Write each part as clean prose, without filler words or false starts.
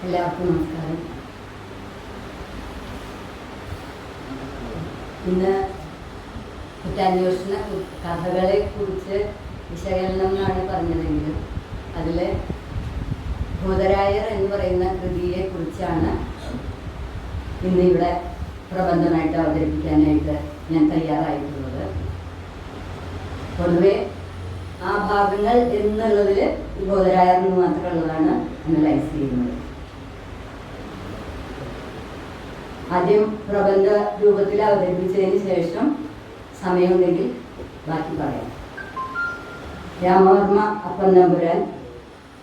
എല്ലാവർക്കും നമസ്കാരം. ഇന്ന് കുറ്റാന്വേഷണ കഥകളെ കുറിച്ച് വിശകലനം എന്നാണ് പറഞ്ഞതെങ്കിലും അതിൽ ഭൂതരായർ എന്ന് പറയുന്ന കൃതിയെ കുറിച്ചാണ് ഇന്ന് ഇവിടെ പ്രബന്ധമായിട്ട് അവതരിപ്പിക്കാനായിട്ട് ഞാൻ തയ്യാറായിട്ടുള്ളത്. പൊതുവെ ആ ഭാഗങ്ങൾ എന്നുള്ളതിൽ ഭൂതരായർ എന്ന് മാത്രമുള്ളതാണ് അനലൈസ് ചെയ്യുന്നത്. ആദ്യം പ്രബന്ധ രൂപത്തിൽ അവതരിപ്പിച്ചതിന് ശേഷം സമയമുണ്ടെങ്കിൽ ബാക്കി പറയാം. രാമവർമ്മ അപ്പൻ തമ്പുരാൻ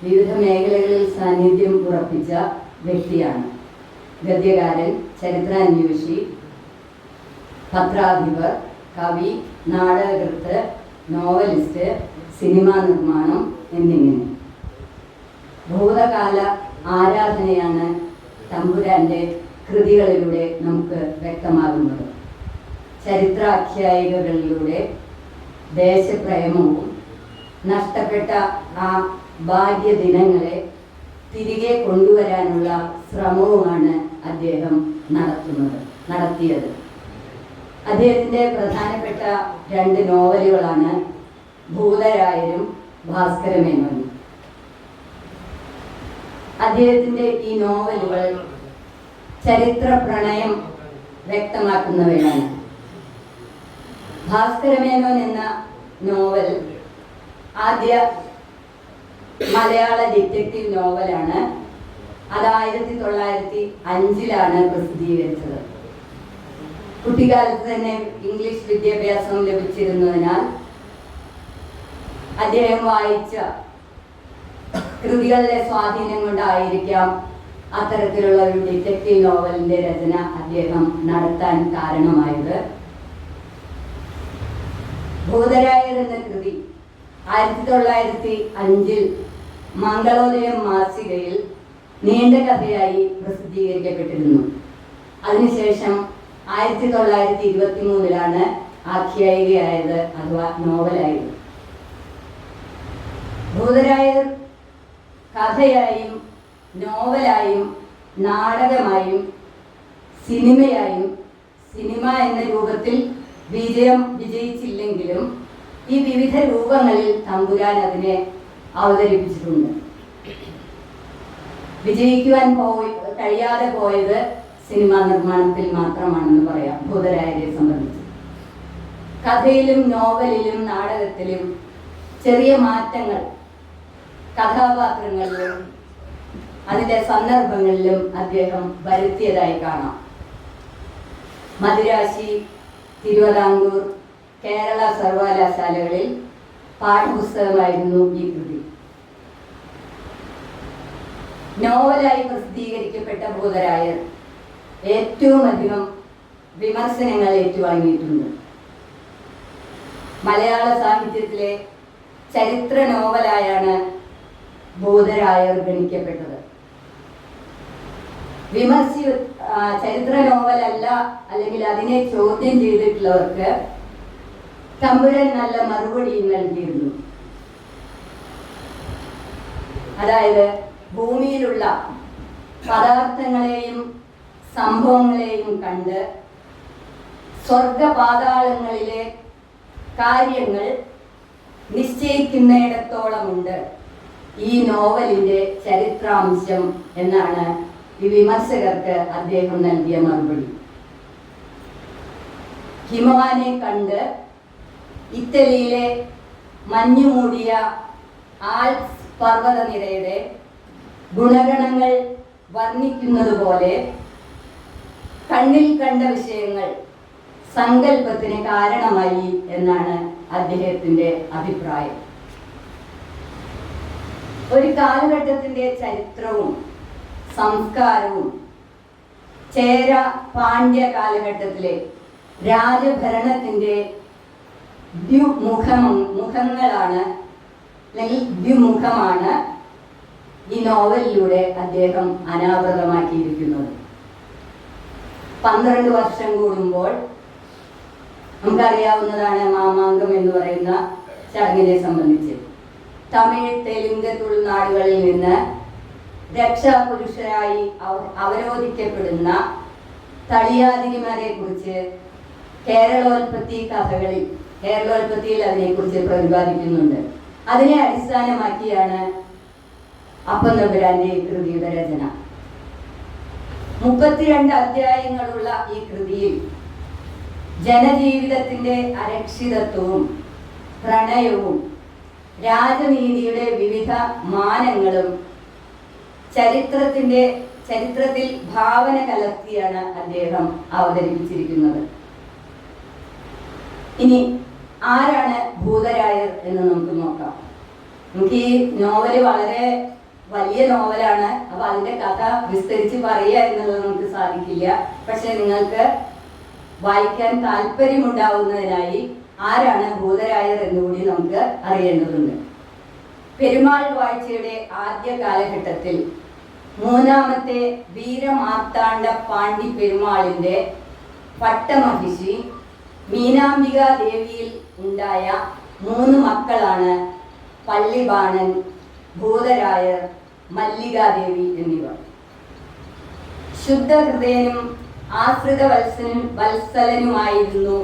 വിവിധ മേഖലകളിൽ സാന്നിധ്യം ഉറപ്പിച്ച വ്യക്തിയാണ്. ഗദ്യകാരൻ, ചരിത്രാന്വേഷി, പത്രാധിപർ, കവി, നാടകകൃത്ത്, നോവലിസ്റ്റ്, സിനിമാ നിർമ്മാണം എന്നിങ്ങനെ ഭൂതകാല ആരാധനയാണ് തമ്പുരാന്റെ കൃതികളിലൂടെ നമുക്ക് വ്യക്തമാകുന്നത്. ചരിത്രാഖ്യായികകളിലൂടെ ദേശപ്രേമവും നഷ്ടപ്പെട്ട ആ ബാല്യദിനങ്ങളെ തിരികെ കൊണ്ടുവരാനുള്ള ശ്രമവുമാണ് അദ്ദേഹം നടത്തിയത്. അദ്ദേഹത്തിൻ്റെ പ്രധാനപ്പെട്ട 2 നോവലുകളാണ് ഭൂതരായരും ഭാസ്കരമേനോനും. അദ്ദേഹത്തിൻ്റെ ഈ നോവലുകൾ ചരിത്ര പ്രണയം വ്യക്തമാക്കുന്നവയാണ്. ഭാസ്കരമേനോൻ എന്ന നോവൽ ആദ്യ മലയാള ഡിറ്റക്റ്റീവ് നോവലാണ്. അത് 1905 പ്രസിദ്ധീകരിച്ചത്. കുട്ടിക്കാലത്ത് തന്നെ ഇംഗ്ലീഷ് വിദ്യാഭ്യാസം ലഭിച്ചിരുന്നതിനാൽ അദ്ദേഹം വായിച്ച കൃതികളുടെ സ്വാധീനം കൊണ്ടായിരിക്കാം അത്തരത്തിലുള്ള ഒരു ഡിറ്റക്റ്റീവ് നോവലിന്റെ രചന അദ്ദേഹം നടത്താൻ കാരണമായത്. ഭൂതരായർ എന്ന കൃതി 1905 മംഗളോദയം മാസികയിൽ നീണ്ട കഥയായി പ്രസിദ്ധീകരിക്കപ്പെട്ടിരുന്നു. അതിനുശേഷം 1923 ആഖ്യായികയായത് അഥവാ നോവലായത്. ഭൂതരായർ കഥയായും നോവലായും നാടകമായും സിനിമയായും, സിനിമ എന്ന രൂപത്തിൽ വിജയിച്ചില്ലെങ്കിലും ഈ വിവിധ രൂപങ്ങളിൽ തമ്പുരാൻ അതിനെ അവതരിപ്പിച്ചിട്ടുണ്ട്. വിജയിക്കുവാൻ കഴിയാതെ പോയത് സിനിമാ നിർമ്മാണത്തിൽ മാത്രമാണെന്ന് പറയാം ഭൂതരായരെ സംബന്ധിച്ച്. കഥയിലും നോവലിലും നാടകത്തിലും ചെറിയ മാറ്റങ്ങൾ കഥാപാത്രങ്ങളിലും അതിൻ്റെ സന്ദർഭങ്ങളിലും അദ്ദേഹം വരുത്തിയതായി കാണാം. മദിരാശി, തിരുവിതാംകൂർ, കേരള സർവകലാശാലകളിൽ പാഠപുസ്തകമായിരുന്നു ഈ കൃതി. നോവലായി പ്രസിദ്ധീകരിക്കപ്പെട്ട ഭൂതരായർ ഏറ്റവും അധികം വിമർശനങ്ങൾ ഏറ്റുവാങ്ങിയിട്ടുണ്ട്. മലയാള സാഹിത്യത്തിലെ ചരിത്ര നോവലായാണ് ഭൂതരായർ ഗണിക്കപ്പെട്ടത്. ചരിത്ര നോവലല്ല, അല്ലെങ്കിൽ അതിനെ ചോദ്യം ചെയ്തിട്ടുള്ളവർക്ക് തമ്പുരാൻ നല്ല മറുപടിയും നൽകിയിരുന്നു. അതായത് ഭൂമിയിലുള്ള പദാർത്ഥങ്ങളെയും സംഭവങ്ങളെയും കണ്ട് സ്വർഗപാതാളങ്ങളിലെ കാര്യങ്ങൾ നിശ്ചയിക്കുന്നിടത്തോളമുണ്ട് ഈ നോവലിന്റെ ചരിത്രാംശം എന്നാണ് ഈ വിമർശകർക്ക് അദ്ദേഹം നൽകിയ മറുപടി. ഹിമവാനെ കണ്ട് ഇറ്റലിയിലെ മഞ്ഞുമൂടിയ ആൽപ്സ് പർവ്വതനിരയുടെ ഗുണഗണങ്ങൾ വർണ്ണിക്കുന്നത് പോലെ കണ്ണിൽ കണ്ട വിഷയങ്ങൾ സങ്കല്പത്തിന് കാരണമായി എന്നാണ് അദ്ദേഹത്തിന്റെ അഭിപ്രായം. ഒരു കാലഘട്ടത്തിന്റെ ചരിത്രവും സംസ്കാരവും ചേര പാണ്ഡ്യ കാലഘട്ടത്തിലെ രാജഭരണത്തിന്റെ മുഖങ്ങളാണ്, അല്ലെങ്കിൽ ദ്വിമുഖമാണ് ഈ നോവലിലൂടെ അദ്ദേഹം അനാവൃതമാക്കിയിരിക്കുന്നത്. 12 വർഷം കൂടുമ്പോൾ നമുക്കറിയാവുന്നതാണ് മാമാങ്കം എന്ന് പറയുന്ന ചടങ്ങിനെ സംബന്ധിച്ച്. തമിഴ്, തെലുങ്ക്, തുളുനാടുകളിൽ നിന്ന് രക്ഷാപുരുഷരായി അവരോധിക്കപ്പെടുന്ന തളിയാതിരിമാരെ കുറിച്ച് കേരളോൽപ്പത്തിയിൽ അതിനെക്കുറിച്ച് പ്രതിപാദിക്കുന്നുണ്ട്. അതിനെ അടിസ്ഥാനമാക്കിയാണ് അപ്പം തമ്പുരാന്റെ കൃതിയുടെ രചന. 32 അധ്യായങ്ങളുള്ള ഈ കൃതിയിൽ ജനജീവിതത്തിന്റെ അരക്ഷിതത്വവും പ്രണയവും രാജനീതിയുടെ വിവിധ മാനങ്ങളും ചരിത്രത്തിൽ ഭാവന കലർത്തിയാണ് അദ്ദേഹം അവതരിപ്പിച്ചിരിക്കുന്നത്. ഇനി ആരാണ് ഭൂതരായർ എന്ന് നമുക്ക് നോക്കാം. നമുക്ക് ഈ നോവല് വളരെ വലിയ നോവലാണ്. അപ്പൊ അതിന്റെ കഥ വിസ്തരിച്ച് പറയുക എന്നുള്ളത് നമുക്ക് സാധിക്കില്ല. പക്ഷെ നിങ്ങൾക്ക് വായിക്കാൻ താല്പര്യമുണ്ടാവുന്നതിനായി ആരാണ് ഭൂതരായർ എന്നുകൂടി നമുക്ക് അറിയേണ്ടതുണ്ട്. പെരുമാൾ വാഴ്ചയുടെ ആദ്യ കാലഘട്ടത്തിൽ മൂന്നാമത്തെ വീരമാർത്താണ്ഡ പാണ്ഡി പെരുമാളിന്റെ പട്ടമഹിഷി മീനാംബിക ദേവിയിൽ ഉണ്ടായ 3 മക്കളാണ് പള്ളിബാണൻ, ഭൂതരായർ, മല്ലികാദേവി എന്നിവർ. ശുദ്ധഹൃദയനും ആശ്രിത വത്സലനുമായിരുന്നു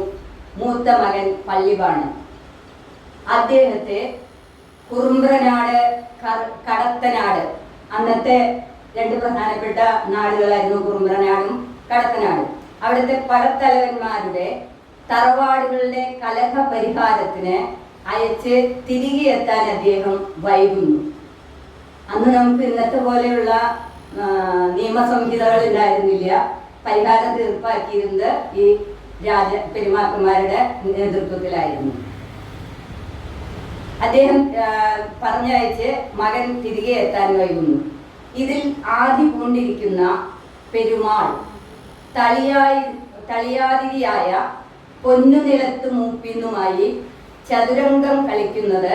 മൂത്ത മകൻ പള്ളിബാണൻ. അദ്ദേഹത്തെ കുറുമ്പ്രനാട്, കടത്തനാട്, അന്നത്തെ 2 പ്രധാനപ്പെട്ട നാടുകളായിരുന്നു കുറുമ്പ്രനാടും കടത്തനാടും. അവിടുത്തെ പടത്തലവന്മാരുടെ തറവാടുകളുടെ കലഹ പരിഹാരത്തിന് അയച്ച് തിരികെ എത്താൻ അദ്ദേഹം വൈകുന്നു. അന്ന് നമുക്ക് ഇന്നത്തെ പോലെയുള്ള നിയമസംഹിതകൾ ഉണ്ടായിരുന്നില്ല. പരിഹാരം തീർപ്പാക്കിയിരുന്നത് ഈ പെരുമാക്കന്മാരുടെ നേതൃത്വത്തിലായിരുന്നു. അദ്ദേഹം പറഞ്ഞയച്ച് മകൻ തിരികെ എത്താൻ വൈകുന്നു. ഇതിൽ ആദി പൂണ്ടിരിക്കുന്ന പെരുമാൾ തളിയാതിരിയായ പൊന്നുനിലത്ത് മൂപ്പിന്നുമായി ചതുരംഗം കളിക്കുന്നത്,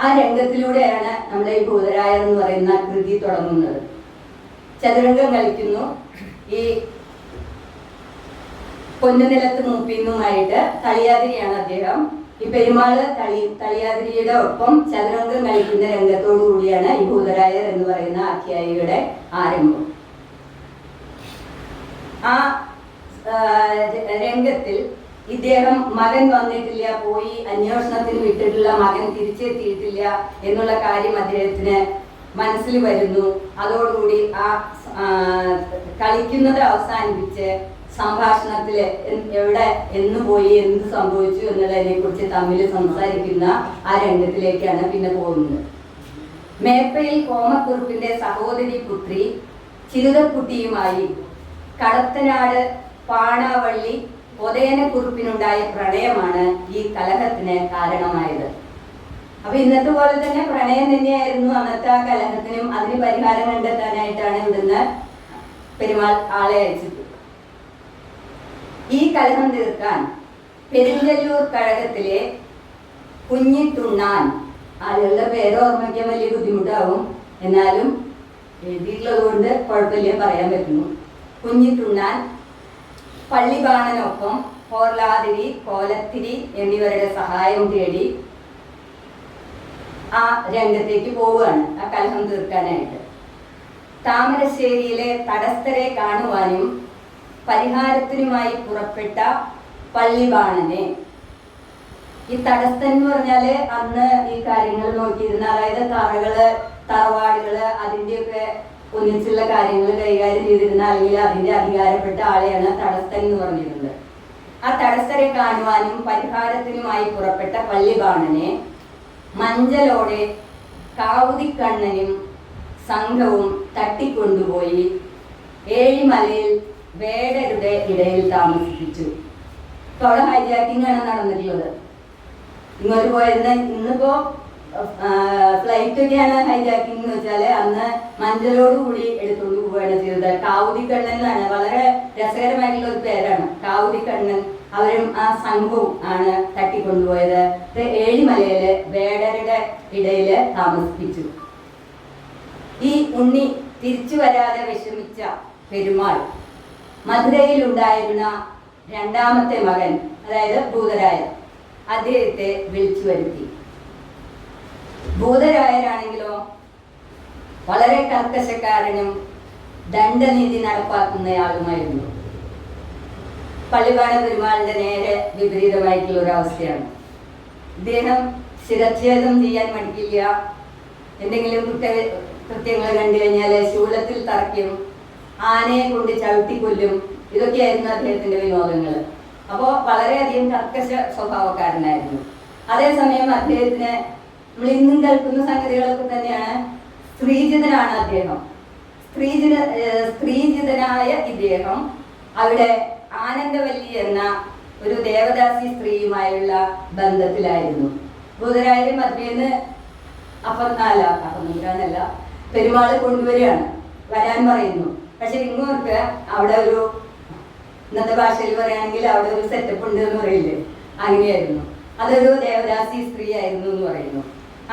ആ രംഗത്തിലൂടെയാണ് നമ്മുടെ ഈ ഭൂതരായർ എന്ന് പറയുന്ന കൃതി തുടങ്ങുന്നത്. ചതുരംഗം കളിക്കുന്നു. ഈ പൊന്നുനിലത്ത് മൂപ്പിന്നുമായിട്ട് തളിയാതിരിയാണ് അദ്ദേഹം. ഈ പെരുമാള് തളിയാതിരിയുടെ ഒപ്പം ചതുരംഗം കളിക്കുന്ന രംഗത്തോടു കൂടിയാണ് ഈ ഭൂതരായർ എന്ന് പറയുന്ന ആഖ്യായികയുടെ ആരംഭം. ആ രംഗത്തിൽ ഇദ്ദേഹം മകൻ വന്നിട്ടില്ല, പോയി അന്വേഷണത്തിന് വിട്ടിട്ടുള്ള മകൻ തിരിച്ചെത്തിയിട്ടില്ല എന്നുള്ള കാര്യം അദ്ദേഹത്തിന് മനസ്സിൽ വരുന്നു. അതോടുകൂടി ആ കളിക്കുന്നത് അവസാനിപ്പിച്ച് സംഭാഷണത്തില് എവിടെ, എന്ന് പോയി, എന്ത് സംഭവിച്ചു എന്നുള്ളതിനെ കുറിച്ച് തമ്മിൽ സംസാരിക്കുന്ന ആ രംഗത്തിലേക്കാണ് പിന്നെ പോകുന്നത്. മേപ്പയിൽ കോമക്കുറുപ്പിന്റെ സഹോദരി പുത്രി ചിരുതക്കുട്ടിയുമായി കടത്തനാട് പാണാവള്ളി പൊതയനക്കുറുപ്പിനുണ്ടായ പ്രണയമാണ് ഈ കലഹത്തിന് കാരണമായത്. അപ്പൊ ഇന്നത്തെ പോലെ തന്നെ പ്രണയം തന്നെയായിരുന്നു അന്നത്തെ ആ കലഹത്തിനും. അതിന് പരിഹാരം കണ്ടെത്താനായിട്ടാണ് ഇവിടുന്ന് പെരുമാൾ ആളെ അയച്ചത്. ഈ കലഹം തീർക്കാൻ പെരിഞ്ചല്ലൂർ കഴകത്തിലെ കുഞ്ഞിത്തുണ്ണാൻ, ആളുകളുടെ പേര് ഓർമ്മിക്കാൻ വലിയ ബുദ്ധിമുട്ടാവും, എന്നാലും എഴുതിയിട്ടുള്ളത് കൊണ്ട് കുഴപ്പമില്ല, പറയാൻ പറ്റുന്നു. കുഞ്ഞിത്തുണ്ണാൻ പള്ളിബാണനൊപ്പം പോർലാതിരി, കോലത്തിരി എന്നിവരുടെ സഹായം തേടി ആ രംഗത്തേക്ക് പോവുകയാണ് ആ കലഹം തീർക്കാനായിട്ട്. താമരശ്ശേരിയിലെ തടസ്ഥരെ കാണുവാനും പരിഹാരത്തിനുമായി പുറപ്പെട്ട പള്ളിബാണനെ, ഈ തടസ്ഥൻ എന്ന് പറഞ്ഞാല് അന്ന് ഈ കാര്യങ്ങൾ നോക്കിയിരുന്ന, അതായത് തറകള്, തറവാടുകള്, അതിൻ്റെയൊക്കെ ഒന്നിച്ചുള്ള കാര്യങ്ങൾ കൈകാര്യം ചെയ്തിരുന്ന, അല്ലെങ്കിൽ അതിന്റെ അധികാരപ്പെട്ട ആളെയാണ് തടസ്ഥൻ എന്ന് പറഞ്ഞിരുന്നത്. ആ തടസ്ഥരെ കാണുവാനും പരിഹാരത്തിനുമായി പുറപ്പെട്ട പള്ളിബാണനെ മഞ്ചലോടെ കാവുതിക്കണ്ണനും സംഘവും തട്ടിക്കൊണ്ടുപോയി ഏഴിമലയിൽ വേടരുടെ ഇടയിൽ താമസിപ്പിച്ചു. ഇപ്പോൾ അവിടെ ഹൈജാക്കിംഗ് ആണ് നടന്നിട്ടുള്ളത്. ഇങ്ങോട്ട് പോയിരുന്ന, ഇന്നിപ്പോ ഫ്ലൈറ്റൊക്കെയാണ് ഹൈജാക്കിംഗ് എന്ന് വെച്ചാല്, അന്ന് മഞ്ചലോട് കൂടി എടുത്തുകൊണ്ട് പോവുകയാണ് ചെയ്തത്. കാവുതിക്കണ്ണൻ എന്നാണ്, വളരെ രസകരമായിട്ടുള്ള ഒരു പേരാണ് കാവുതിക്കണ്ണൻ. അവരും ആ സംഘവും ആണ് തട്ടിക്കൊണ്ടുപോയത്. ഏഴിമലയില് വേടരുടെ ഇടയില് താമസിപ്പിച്ചു. ഈ ഉണ്ണി തിരിച്ചു വരാതെ വിഷമിച്ച പെരുമാൾ മധുരയിൽ ഉണ്ടായിരുന്ന 2ാമത്തെ മകൻ, അതായത് ഭൂതരായർ, അദ്ദേഹത്തെ വിളിച്ചു വരുത്തി. ഭൂതരായരാണെങ്കിലോ വളരെ കർക്കശക്കാരനും ദണ്ഡനീതി നടപ്പാക്കുന്നയാളുമായിരുന്നു. പള്ളിവാണ പെരുമാളിന്റെ നേരെ വിപരീതമായിട്ടുള്ള ഒരു അവസ്ഥയാണ്. ഇദ്ദേഹം ശിരച്ഛേദം ചെയ്യാൻ മടിക്കില്ല. എന്തെങ്കിലും കൃത്യങ്ങൾ കണ്ടു കഴിഞ്ഞാൽ ശൂലത്തിൽ തറയ്ക്കും, ആനയെ കൊണ്ട് ചവിട്ടിക്കൊല്ലും. ഇതൊക്കെയായിരുന്നു അദ്ദേഹത്തിന്റെ വിനോദങ്ങൾ. അപ്പോൾ വളരെയധികം കർക്കശ സ്വഭാവക്കാരനായിരുന്നു. അതേസമയം അദ്ദേഹത്തിന് നമ്മൾ ഇന്നും കേൾക്കുന്ന സംഗതികളൊക്കെ തന്നെയാണ്. സ്ത്രീജിതനാണ് അദ്ദേഹം. സ്ത്രീജിതനായ ഇദ്ദേഹം അവിടെ ആനന്ദവല്ലി എന്ന ഒരു ദേവദാസി സ്ത്രീയുമായുള്ള ബന്ധത്തിലായിരുന്നു. ഭൂതരായരെ മധ്യേന്ന് അപ്പന്നല്ല പെരുമാള് കൊണ്ടുവരികയാണ്, വരാൻ പറയുന്നു. പക്ഷെ ഇങ്ങോട്ട് അവിടെ ഒരു, ഇന്നത്തെ ഭാഷയിൽ പറയുകയാണെങ്കിൽ അവിടെ ഒരു സെറ്റപ്പ് ഉണ്ട് എന്ന് പറയില്ലേ, അങ്ങനെയായിരുന്നു. അതൊരു ദേവദാസി സ്ത്രീ ആയിരുന്നു എന്ന് പറയുന്നു.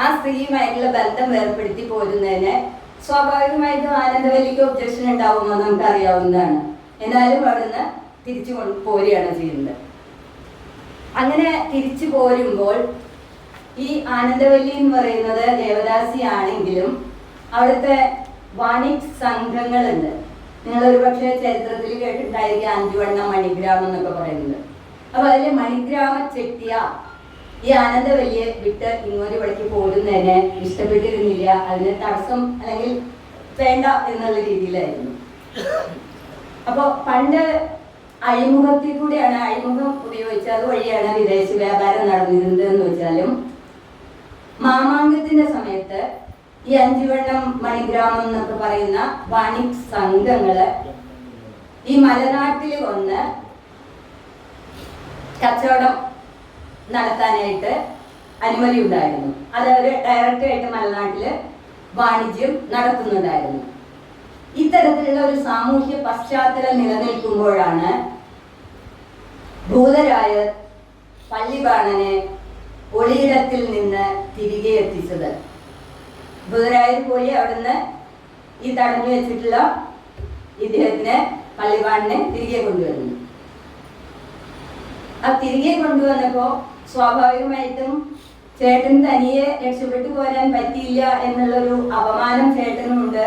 ആ സ്ത്രീയുമായിട്ടുള്ള ബന്ധം വേർപ്പെടുത്തി പോരുന്നതിന് സ്വാഭാവികമായിട്ടും ആനന്ദവല്ലിക്ക് ഒബ്ജക്ഷൻ ഉണ്ടാവുമെന്ന് നമുക്ക് അറിയാവുന്നതാണ്. എന്നാലും അവിടുന്ന് തിരിച്ചു പോരുകയാണ് ചെയ്യുന്നത്. അങ്ങനെ തിരിച്ചു പോരുമ്പോൾ ഈ ആനന്ദവല്ലി എന്ന് പറയുന്നത് ദേവദാസി ആണെങ്കിലും അവിടുത്തെ വാണിക് സംഘങ്ങളുണ്ട്. നിങ്ങൾ ഒരുപക്ഷെ ചരിത്രത്തിൽ കേട്ടിട്ടുണ്ടായിരിക്കും അഞ്ചുവണ്ണ മണിഗ്രാമം എന്നൊക്കെ പറയുന്നത്. അപ്പൊ അതില് മണിഗ്രാമ ചെട്ടിയ ഈ ആനന്ദവല്ലിയെ വിട്ട് ഇങ്ങോട്ട് ഇവിടേക്ക് പോരുന്നതിനെ ഇഷ്ടപ്പെട്ടിരുന്നില്ല. അതിന് തടസ്സം അല്ലെങ്കിൽ വേണ്ട എന്നുള്ള രീതിയിലായിരുന്നു. അപ്പൊ പണ്ട് അഴിമുഖത്തിൽ കൂടെയാണ്, അഴിമുഖം ഉപയോഗിച്ച് അതുവഴിയാണ് വിദേശ വ്യാപാരം നടന്നിരുന്നത് എന്ന് വെച്ചാലും മാമാങ്കത്തിന്റെ സമയത്ത് ഈ അഞ്ചുവണ്ണം മണിഗ്രാമം എന്നൊക്കെ പറയുന്ന വാണിക് സംഘങ്ങള് ഈ മലനാട്ടിൽ വന്ന് കച്ചവടം നടത്താനായിട്ട് അനുമതി ഉണ്ടായിരുന്നു. അത് അവർ ഡയറക്റ്റായിട്ട് മലനാട്ടില് വാണിജ്യം നടത്തുന്നുണ്ടായിരുന്നു. ഇത്തരത്തിലുള്ള ഒരു സാമൂഹ്യ പശ്ചാത്തലം നിലനിൽക്കുമ്പോഴാണ് ഭൂതരായർ പള്ളിബാണനെ ഒളിയിടത്തിൽ നിന്ന് തിരികെ എത്തിച്ചത്. ഭൂതരായർ പോയി അവിടുന്ന് ഈ തടഞ്ഞു വെച്ചിട്ടുള്ള ഇദ്ദേഹത്തിനെ പള്ളിബാണനെ തിരികെ കൊണ്ടുവരുന്നു. ആ തിരികെ കൊണ്ടുവന്നപ്പോ സ്വാഭാവികമായിട്ടും ചേട്ടൻ തനിയെ രക്ഷപ്പെട്ടു പോരാൻ പറ്റിയില്ല എന്നുള്ളൊരു അപമാനം ചേട്ടനുമുണ്ട്.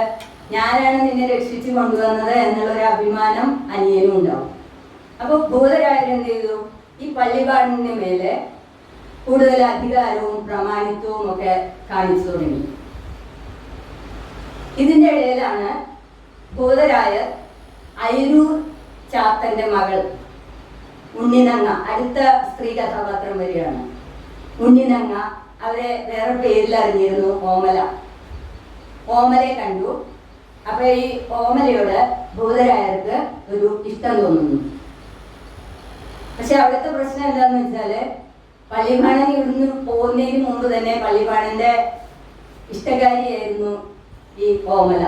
ഞാനാണ് നിന്നെ രക്ഷിച്ചു കൊണ്ടുവന്നത് എന്നുള്ളൊരു അഭിമാനം അനിയനും ഉണ്ടാവും. അപ്പൊ ഭൂതരായർ എന്ത് ചെയ്തു? ഈ പള്ളിബാണിന് മേലെ കൂടുതൽ അധികാരവും പ്രമാണിത്വവും ഒക്കെ കാണിച്ചു തുടങ്ങി. ഇതിന്റെ ഇടയിലാണ് ഭൂതരായർ അയിരൂർ ചാത്തന്റെ മകൾ ഉണ്ണിനങ്ങ, അടുത്ത സ്ത്രീ കഥാപാത്രം വരികയാണ്. ഉണ്ണിനങ്ങ, അവരെ വേറെ പേരിൽ അറിഞ്ഞിരുന്നു ഓമല. ഓമലയെ കണ്ടു. അപ്പൊ ഈ ഓമലയോട് ഭൂതരായർക്ക് ഒരു ഇഷ്ടം തോന്നുന്നു. പക്ഷെ അവിടുത്തെ പ്രശ്നം എന്താന്ന് വെച്ചാല് പള്ളിബാണൻ ഇവിടുന്ന് പോകുന്നതിന് മുമ്പ് തന്നെ പള്ളിബാണന്റെ ഇഷ്ടകാരിയായിരുന്നു ഈ ഓമല.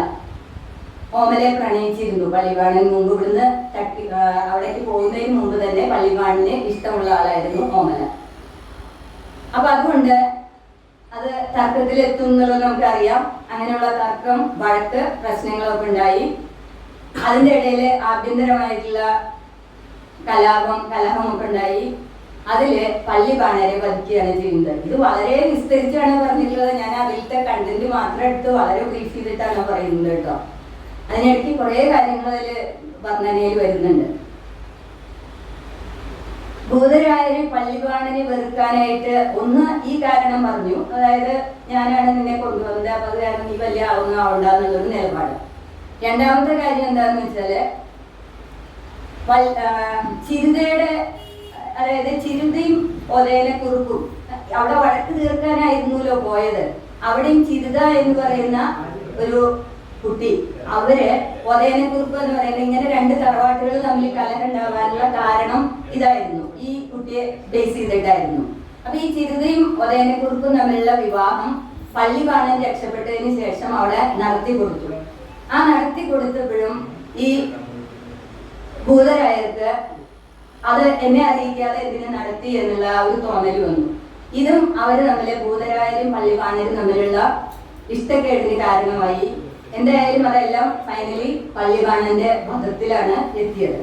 ഓമലയെ പ്രണയിച്ചിരുന്നു പള്ളിബാണൻ മുമ്പ്. ഇവിടുന്ന് അവിടേക്ക് പോകുന്നതിന് മുമ്പ് തന്നെ പള്ളിബാണന് ഇഷ്ടമുള്ള ആളായിരുന്നു ഓമല. അപ്പൊ അതുകൊണ്ട് അത് തർക്കത്തിലെത്തും എന്നുള്ളത് നമുക്കറിയാം. അങ്ങനെയുള്ള തർക്കം, വഴക്ക്, പ്രശ്നങ്ങളൊക്കെ ഉണ്ടായി. അതിൻ്റെ ഇടയിൽ ആഭ്യന്തരമായിട്ടുള്ള കലഹമൊക്കെ ഉണ്ടായി. അതില് പള്ളിബാണരെ വധിക്കുകയാണ് ചെയ്യുന്നത്. ഇത് വളരെ വിസ്തരിച്ചാണ് പറഞ്ഞിട്ടുള്ളത്. ഞാൻ അതിലത്തെ കണ്ടന്റ് മാത്രം എടുത്ത് വളരെ ബ്രീഫ് ചെയ്തിട്ടാണ് പറയുന്നത് കേട്ടോ. അതിനിടയ്ക്ക് കുറെ കാര്യങ്ങൾ അതിൽ വർണ്ണനയിൽ വരുന്നുണ്ട്. ഭൂതരായര് പള്ളിബാണനെ വെറുക്കാനായിട്ട് ഒന്ന് ഈ കാരണം പറഞ്ഞു, അതായത് ഞാനാണ് നിന്നെ കൊണ്ടുവന്നത്, അപ്പൊ അത് കാരണം നീ വലിയ ആവണ്ടെന്നുള്ളൊരു നിലപാട്. രണ്ടാമത്തെ കാര്യം എന്താന്ന് വെച്ചാല് ചിരുതയുടെ, അതായത് ചിരുതയും ഒതേനെ കുറുക്കും അവിടെ വഴക്ക് തീർക്കാനായിരുന്നല്ലോ പോയത്. അവിടെയും ചിരുത എന്ന് പറയുന്ന ഒരു കുട്ടി, അവര് ഒതേനെ കുറുപ്പ് എന്ന് പറയുന്നത് ഇങ്ങനെ രണ്ട് തറവാട്ടുകൾ തമ്മിൽ കലഹം ഉണ്ടാവാനുള്ള കാരണം ഇതായിരുന്നു, ഈ കുട്ടിയെ ബേസ് ചെയ്തിട്ടായിരുന്നു. അപ്പൊ ഈ ചിരുതയും ഒതേനെ കുറുപ്പും തമ്മിലുള്ള വിവാഹം പള്ളിബാണൻ രക്ഷപ്പെട്ടതിന് ശേഷം അവിടെ നടത്തി കൊടുത്തു. ആ നടത്തി കൊടുത്തപ്പോഴും ഈ ഭൂതരായർക്ക് അത് എന്നെ അറിയിക്കാതെ എന്തിനു നടത്തി എന്നുള്ള ആ ഒരു തോന്നൽ വന്നു. ഇതും അവര് തമ്മിലെ, ഭൂതരായരും പള്ളിബാണരും തമ്മിലുള്ള ഇഷ്ടക്കേടിന് കാരണമായി. എന്തായാലും അതെല്ലാം ഫൈനലി പള്ളിബാണന്റെ വധത്തിലാണ് എത്തിയത്.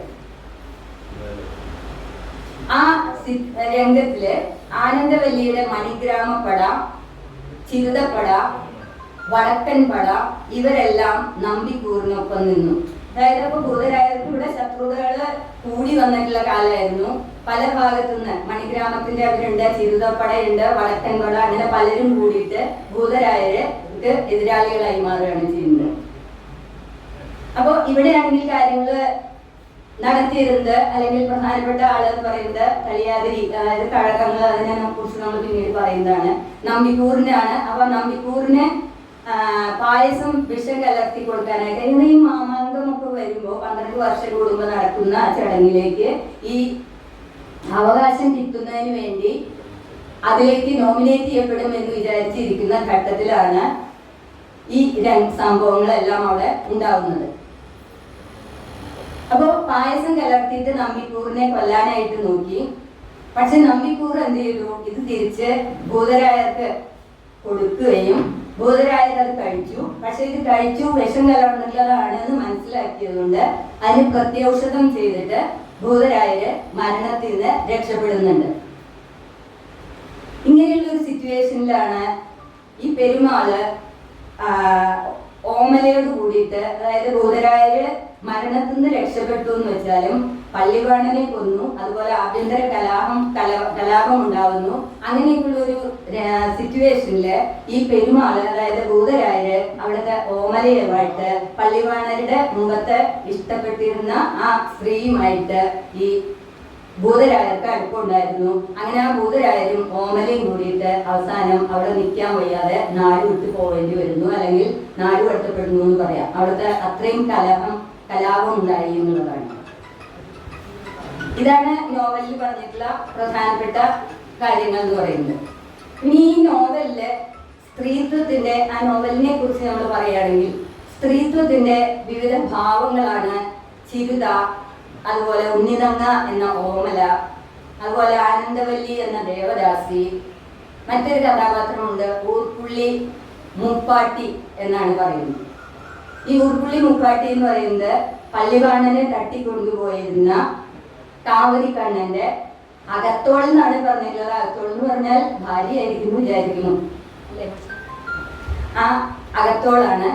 ആ രംഗത്തില് ആനന്ദവല്ലിയുടെ മണിഗ്രാമപ്പട, ചിരുതപ്പട, വടക്കൻ പട ഇവരെല്ലാം നമ്പിക്കൂറിനൊപ്പം നിന്നു. അതായത് അപ്പൊ ഭൂതരായർക്ക് ഇവിടെ ശത്രുതകള് കൂടി വന്നിട്ടുള്ള കാലമായിരുന്നു. പല ഭാഗത്തുനിന്ന് മണിഗ്രാമത്തിന്റെ അവരുണ്ട്, ചിരുതപ്പടയുണ്ട്, വടക്കൻ പട, അങ്ങനെ പലരും കൂടിയിട്ട് ഭൂതരായർക്ക് എതിരാളികളായി മാറുകയാണ് ചെയ്യുന്നത്. അപ്പോ ഇവിടെയാണെങ്കിൽ കാര്യങ്ങള് നടത്തിയിരുന്നത് അല്ലെങ്കിൽ പ്രധാനപ്പെട്ട ആള് എന്ന് പറയുന്നത് തളിയാതിരി, അതായത് കഴകങ്ങൾ, അതിനെ കുറിച്ച് നമ്മൾ പിന്നീട് പറയുന്നതാണ്. നമ്പിക്കൂറിനാണ്. അപ്പൊ നമ്പിക്കൂറിന് പായസം വിഷം കലർത്തി കൊടുക്കാനായിട്ട് ഇങ്ങനെ ഈ മാമാങ്കമൊക്കെ വരുമ്പോൾ 12 വർഷം കൂടുമ്പോൾ നടക്കുന്ന ചടങ്ങിലേക്ക് ഈ അവകാശം കിട്ടുന്നതിന് വേണ്ടി അതിലേക്ക് നോമിനേറ്റ് ചെയ്യപ്പെടുമെന്ന് വിചാരിച്ചിരിക്കുന്ന ഘട്ടത്തിലാണ് ഈ സംഭവങ്ങളെല്ലാം അവിടെ ഉണ്ടാവുന്നത്. അപ്പോ പായസം കലർത്തിയിട്ട് നമ്പിക്കൂറിനെ കൊല്ലാനായിട്ട് നോക്കി. പക്ഷെ നമ്പിക്കൂർ എന്ത് ചെയ്തു? ഇത് തിരിച്ച് ഭൂതരായർക്ക് കൊടുക്കുകയും ഭൂതരായർ അത് കഴിച്ചു. പക്ഷെ ഇത് കഴിച്ചു വിഷം കലർന്നിട്ടുള്ളതാണെന്ന് മനസ്സിലാക്കിയതുകൊണ്ട് അതിന് പ്രത്യൗഷധം ചെയ്തിട്ട് ഭൂതരായര് മരണത്തിൽ നിന്ന് രക്ഷപ്പെടുന്നുണ്ട്. ഇങ്ങനെയുള്ള ഒരു സിറ്റുവേഷനിലാണ് ഈ പെരുമാള് ഓമലയോട് കൂടിയിട്ട്, അതായത് ഭൂതരായര് മരണത്തിൽ നിന്ന് രക്ഷപ്പെട്ടു എന്ന് വെച്ചാലും പള്ളിവാണനെ കൊന്നു, അതുപോലെ ആഭ്യന്തര കലാപം ഉണ്ടാവുന്നു. അങ്ങനെയൊക്കെയുള്ള ഒരു സിറ്റുവേഷനില് ഈ പെരുമാള്, അതായത് ഭൂതരായര് അവിടുത്തെ ഓമലയുമായിട്ട് പള്ളിവാണരുടെ മുമ്പത്തെ ഇഷ്ടപ്പെട്ടിരുന്ന ആ സ്ത്രീയുമായിട്ട് ഈ ഭൂതരായർക്ക് അടുപ്പമുണ്ടായിരുന്നു. അങ്ങനെ ആ ഭൂതരായരും ഓമലയും കൂടിയിട്ട് അവസാനം അവിടെ നിൽക്കാൻ വയ്യാതെ നാട് വിട്ടു പോവേണ്ടി വരുന്നു, അല്ലെങ്കിൽ നാട് കടത്തപ്പെടുന്നു എന്ന് പറയാം. അവിടുത്തെ അത്രയും കലാപം ഉണ്ടായി എന്നുള്ളതാണ്. ഇതാണ് നോവലിൽ പറഞ്ഞിട്ടുള്ള പ്രധാനപ്പെട്ട കാര്യങ്ങൾ എന്ന് പറയുന്നത്. ഇനി ഈ നോവലില് സ്ത്രീത്വത്തിന്റെ, ആ നോവലിനെ കുറിച്ച് നമ്മൾ പറയുകയാണെങ്കിൽ സ്ത്രീത്വത്തിന്റെ വിവിധ ഭാവങ്ങളാണ് ചിരുത, അതുപോലെ ഉണ്ണിതങ്ങ എന്ന ഓമല, അതുപോലെ ആനന്ദവല്ലി എന്ന ദേവദാസി. മറ്റൊരു കഥാപാത്രമുണ്ട്, ഊർപ്പുള്ളി മൂപ്പാട്ടി എന്നാണ് പറയുന്നത്. ഈ ഊർപ്പുള്ളി മൂപ്പാട്ടി എന്ന് പറയുന്നത് പള്ളിവാണനെ തട്ടിക്കൊണ്ടുപോയിരുന്ന കാവരിക്കണ്ണന്റെ അകത്തോൾ എന്നാണ് പറഞ്ഞിട്ടുള്ളത്. അകത്തോൾ എന്ന് പറഞ്ഞാൽ ഭാര്യയായിരിക്കുന്നു വിചാരിക്കുന്നു അല്ലേ? ആ അകത്തോളാണ്.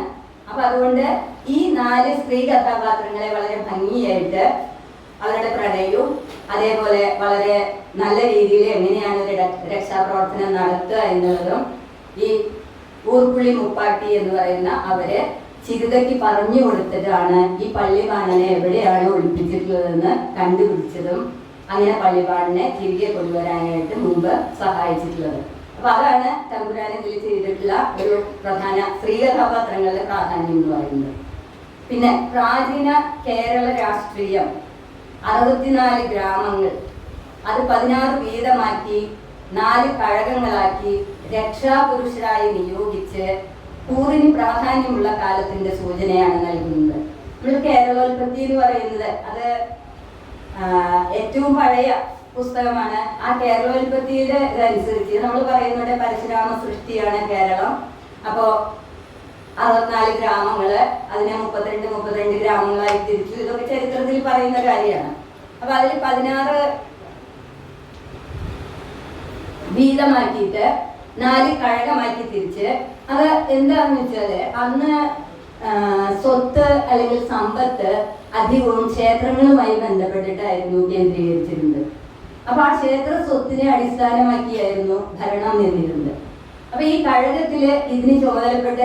അപ്പൊ അതുകൊണ്ട് ഈ 4 സ്ത്രീ കഥാപാത്രങ്ങളെ വളരെ ഭംഗിയായിട്ട് അവരുടെ പ്രണയവും അതേപോലെ വളരെ നല്ല രീതിയിൽ എങ്ങനെയാണ് ഒരു രക്ഷാപ്രവർത്തനം നടത്തുക എന്നുള്ളതും ഈ ഊർപ്പുള്ളി മുപ്പാട്ടി എന്ന് പറയുന്ന അവര് ചിരുതയ്ക്ക് പറഞ്ഞു കൊടുത്തിട്ടാണ് ഈ പള്ളിവാണനെ എവിടെയാണ് ഒളിപ്പിച്ചിട്ടുള്ളതെന്ന് കണ്ടുപിടിച്ചതും അങ്ങനെ പള്ളിവാണനെ തിരികെ കൊണ്ടുവരാനായിട്ട് മുമ്പ് സഹായിച്ചിട്ടുള്ളത്. അപ്പൊ അതാണ് തമ്പുരാൻ ഇതിൽ ചെയ്തിട്ടുള്ള ഒരു പ്രധാന സ്ത്രീ കഥാപാത്രങ്ങളുടെ പ്രാധാന്യം എന്ന് പറയുന്നത്. പിന്നെ പ്രാചീന കേരള രാഷ്ട്രീയം 64 ഗ്രാമങ്ങൾ, അത് 16 വീതമാക്കി 4 കഴകങ്ങളാക്കി രക്ഷാപുരുഷരായി നിയോഗിച്ച് കൂറിന് പ്രാധാന്യമുള്ള കാലത്തിന്റെ സൂചനയാണ് നൽകുന്നത്. നമ്മൾ കേരളോൽപ്പത്തി എന്ന് പറയുന്നത് അത് ഏറ്റവും പഴയ പുസ്തകമാണ്. ആ കേരളോൽപ്പത്തിയുടെ ഇതനുസരിച്ച് നമ്മൾ പറയുന്നത് പരശുരാമ സൃഷ്ടിയാണ് കേരളം. അപ്പോ 64 ഗ്രാമങ്ങള്, അതിനെ 32 ഗ്രാമങ്ങളായി തിരിച്ചു. ഇതൊക്കെ ചരിത്രത്തിൽ പറയുന്ന കാര്യമാണ്. അപ്പൊ അതിൽ 16 വീതമാക്കിയിട്ട് 4 കഴകമാക്കി തിരിച്ച്, അത് എന്താന്ന് വെച്ചാല് അന്ന് സ്വത്ത് അല്ലെങ്കിൽ സമ്പത്ത് അധികവും ക്ഷേത്രങ്ങളുമായി ബന്ധപ്പെട്ടിട്ടായിരുന്നു കേന്ദ്രീകരിച്ചിരുന്നത്. അപ്പൊ ആ ക്ഷേത്ര സ്വത്തിനെ അടിസ്ഥാനമാക്കിയായിരുന്നു ഭരണം നിന്നിരുന്നത്. അപ്പൊ ഈ കഴകത്തില് ഇതിന് ചുമതലപ്പെട്ട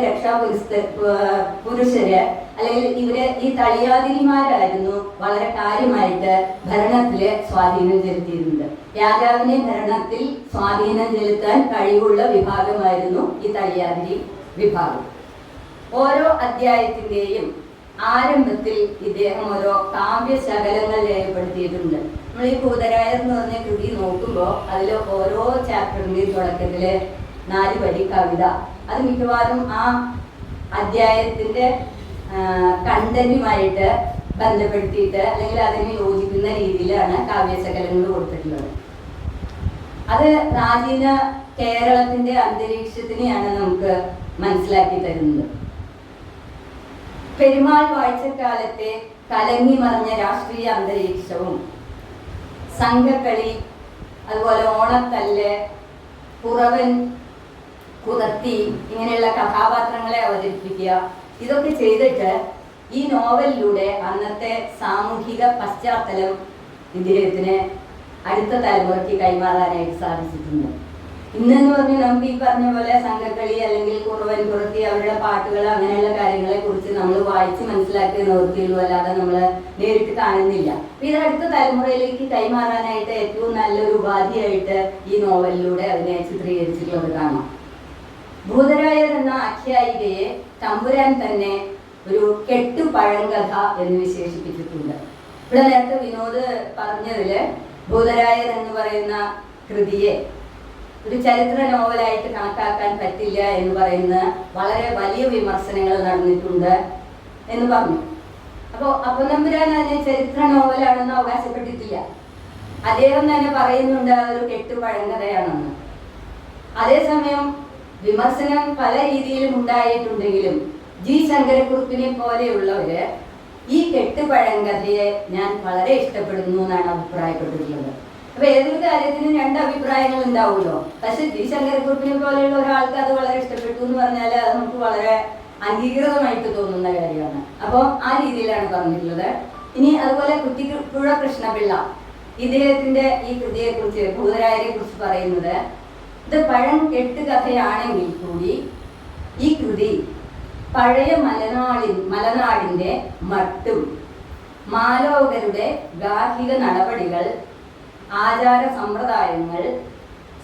പുരുഷര് അല്ലെങ്കിൽ ഇവര് ഈ തളിയാതിരിമാരായിരുന്നു വളരെ കാര്യമായിട്ട് ഭരണത്തില് സ്വാധീനം ചെലുത്തിയിരുന്നത്. രാജാവിനെ ഭരണത്തിൽ സ്വാധീനം ചെലുത്താൻ കഴിവുള്ള വിഭാഗമായിരുന്നു ഈ തളിയാതിരി വിഭാഗം. ഓരോ അധ്യായത്തിന്റെയും ആരംഭത്തിൽ ഇദ്ദേഹം ഓരോ കാവ്യശകലങ്ങൾ രേഖപ്പെടുത്തിയിട്ടുണ്ട്. നമ്മൾ ഈ ഭൂതരായർ എന്ന് പറഞ്ഞ കൃതി നോക്കുമ്പോൾ അതിൽ ഓരോ ചാപ്റ്ററിന്റെയും തുടക്കത്തില് 4 വരി കവിത, അത് മിക്കവാറും ആ അധ്യായത്തിന്റെ കണ്ടന്റുമായിട്ട് ബന്ധപ്പെടുത്തിയിട്ട് അല്ലെങ്കിൽ അതിന് യോജിക്കുന്ന രീതിയിലാണ് കാവ്യശകലങ്ങൾ കൊടുത്തിട്ടുള്ളത്. അത് പ്രാചീന കേരളത്തിന്റെ അന്തരീക്ഷത്തിനെയാണ് നമുക്ക് മനസ്സിലാക്കി തരുന്നത്. പെരുമാൾ വാഴ്ചക്കാലത്തെ കലങ്ങി മറിഞ്ഞ രാഷ്ട്രീയ അന്തരീക്ഷവും സംഘക്കളി, അതുപോലെ ഓണത്തല്ല്, കുറവൻ കുതത്തി ഇങ്ങനെയുള്ള കഥാപാത്രങ്ങളെ അവതരിപ്പിക്കുക, ഇതൊക്കെ ചെയ്തിട്ട് ഈ നോവലിലൂടെ അന്നത്തെ സാമൂഹിക പശ്ചാത്തലം ഇദ്ദേഹത്തിന് അടുത്ത തലമുറയ്ക്ക് കൈമാറാനായിട്ട് സാധിച്ചിട്ടുണ്ട്. ഇന്നെന്ന് പറഞ്ഞാൽ നമുക്ക് ഈ പറഞ്ഞ പോലെ സംഘക്കളി അല്ലെങ്കിൽ കുറവൻ കുറത്തി അവരുടെ പാട്ടുകൾ അങ്ങനെയുള്ള കാര്യങ്ങളെ കുറിച്ച് നമ്മൾ വായിച്ച് മനസ്സിലാക്കിയ നിവൃത്തിയുള്ളൂ, അല്ലാതെ നമ്മൾ നേരിട്ട് കാണുന്നില്ല. അപ്പൊ ഇത് അടുത്ത തലമുറയിലേക്ക് കൈമാറാനായിട്ട് ഏറ്റവും നല്ലൊരു ഉപാധിയായിട്ട് ഈ നോവലിലൂടെ അതിനെ ചിത്രീകരിച്ചിട്ടുള്ളത് കാണാം. ഭൂതരായർ എന്ന ആഖ്യായികയെ തമ്പുരാൻ തന്നെ ഒരു കെട്ടുപഴങ്കഥ എന്ന് വിശേഷിപ്പിച്ചിട്ടുണ്ട്. ഇവിടെ നേരത്തെ വിനോദ് പറഞ്ഞതില് ഭൂതരായർ എന്ന് പറയുന്ന കൃതിയെ ഒരു ചരിത്ര നോവലായിട്ട് കണക്കാക്കാൻ പറ്റില്ല എന്ന് പറയുന്ന വളരെ വലിയ വിമർശനങ്ങൾ നടന്നിട്ടുണ്ട് എന്ന് പറഞ്ഞു. അപ്പോൾ അപ്പനമ്പുരാൻ അതിനെ ചരിത്ര നോവലാണെന്ന് അവകാശപ്പെട്ടിട്ടില്ല. അദ്ദേഹം തന്നെ പറയുന്നുണ്ട് അതൊരു കെട്ടുപഴങ്കഥയാണെന്ന്. അതേസമയം വിമർശനം പല രീതിയിലും ഉണ്ടായിട്ടുണ്ടെങ്കിലും ജി ശങ്കരക്കുറുപ്പിനെ പോലെയുള്ളവര് ഈ കെട്ടുപഴങ്കഥയെ ഞാൻ വളരെ ഇഷ്ടപ്പെടുന്നു എന്നാണ് അഭിപ്രായപ്പെട്ടിട്ടുള്ളത്. അപ്പൊ ഏതൊരു കാര്യത്തിനും രണ്ട് അഭിപ്രായങ്ങൾ ഉണ്ടാവുമല്ലോ. പക്ഷെ ജി ശങ്കരക്കുറുപ്പിനെ പോലെയുള്ള ഒരാൾക്ക് അത് വളരെ ഇഷ്ടപ്പെട്ടു എന്ന് പറഞ്ഞാൽ അത് നമുക്ക് വളരെ അംഗീകൃതമായിട്ട് തോന്നുന്ന കാര്യമാണ്. അപ്പോൾ ആ രീതിയിലാണ് പറഞ്ഞിട്ടുള്ളത്. ഇനി അതുപോലെ കുറ്റിപ്പുഴ കൃഷ്ണപിള്ള ഇദ്ദേഹത്തിന്റെ ഈ കൃതിയെ കുറിച്ച് ഭൂതരായരെ കുറിച്ച് പറയുന്നത്, ഇത് പഴം കെട്ടുകഥയാണെങ്കിൽ കൂടി ഈ കൃതി പഴയ മലനാടിന്റെ മട്ടും മാലോകരുടെ ഗാർഹിക നടപടികൾ, ആചാര സമ്പ്രദായങ്ങൾ,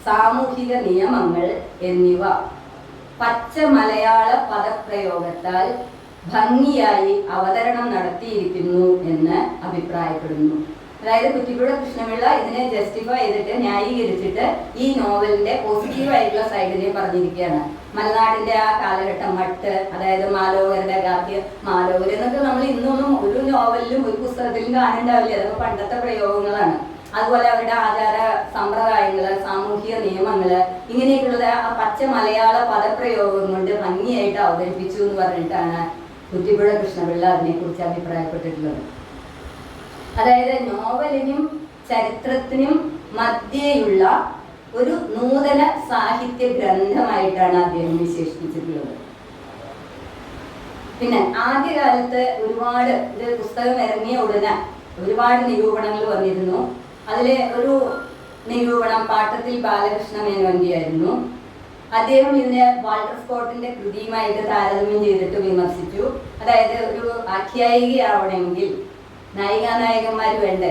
സാമൂഹിക നിയമങ്ങൾ എന്നിവ പച്ച മലയാള പദപ്രയോഗത്താൽ ഭംഗിയായി അവതരണം നടത്തിയിരിക്കുന്നു എന്ന് അഭിപ്രായപ്പെടുന്നു. അതായത് കുറ്റിപ്പുഴ കൃഷ്ണപിള്ള ഇതിനെ ജസ്റ്റിഫൈ ചെയ്തിട്ട് ന്യായീകരിച്ചിട്ട് ഈ നോവലിന്റെ പോസിറ്റീവായിട്ടുള്ള സൈഡിനെ പറഞ്ഞിരിക്കുകയാണ്. മലനാടിന്റെ ആ കാലഘട്ടം മട്ട്, അതായത് മാലോകരുടെ മാലോകർ എന്നൊക്കെ നമ്മൾ ഇന്നൊന്നും ഒരു നോവലിലും ഒരു പുസ്തകത്തിലും കാണുന്നുണ്ടാവില്ല. അതൊക്കെ പണ്ടത്തെ പ്രയോഗങ്ങളാണ്. അതുപോലെ അവരുടെ ആചാര സമ്പ്രദായങ്ങള്, സാമൂഹിക നിയമങ്ങള്, ഇങ്ങനെയൊക്കെയുള്ളത് ആ പച്ച മലയാള പദപ്രയോഗം കൊണ്ട് ഭംഗിയായിട്ട് അവതരിപ്പിച്ചു എന്ന് പറഞ്ഞിട്ടാണ് കുറ്റിപ്പുഴ കൃഷ്ണപിള്ള അതിനെക്കുറിച്ച് അഭിപ്രായപ്പെട്ടിട്ടുള്ളത്. അതായത് നോവലിനും ചരിത്രത്തിനും മധ്യേയുള്ള ഒരു നൂതന സാഹിത്യ ഗ്രന്ഥമായിട്ടാണ് അദ്ദേഹം വിശേഷിപ്പിച്ചിട്ടുള്ളത്. പിന്നെ ആദ്യകാലത്ത് ഒരുപാട് ഇത് പുസ്തകം ഇറങ്ങിയ ഉടനെ ഒരുപാട് നിരൂപണങ്ങൾ വന്നിരുന്നു. അതിലെ ഒരു നിരൂപണം പാട്ടത്തിൽ ബാലകൃഷ്ണ മേനോന്റെയായിരുന്നു. അദ്ദേഹം ഇതിനെ വാൾട്ടർ സ്കോട്ടിന്റെ കൃതിയുമായിട്ട് താരതമ്യം ചെയ്തിട്ട് വിമർശിച്ചു. അതായത് ഒരു ആഖ്യായികയാവണമെങ്കിൽ നായികാനായകന്മാർ വേണ്ടേ?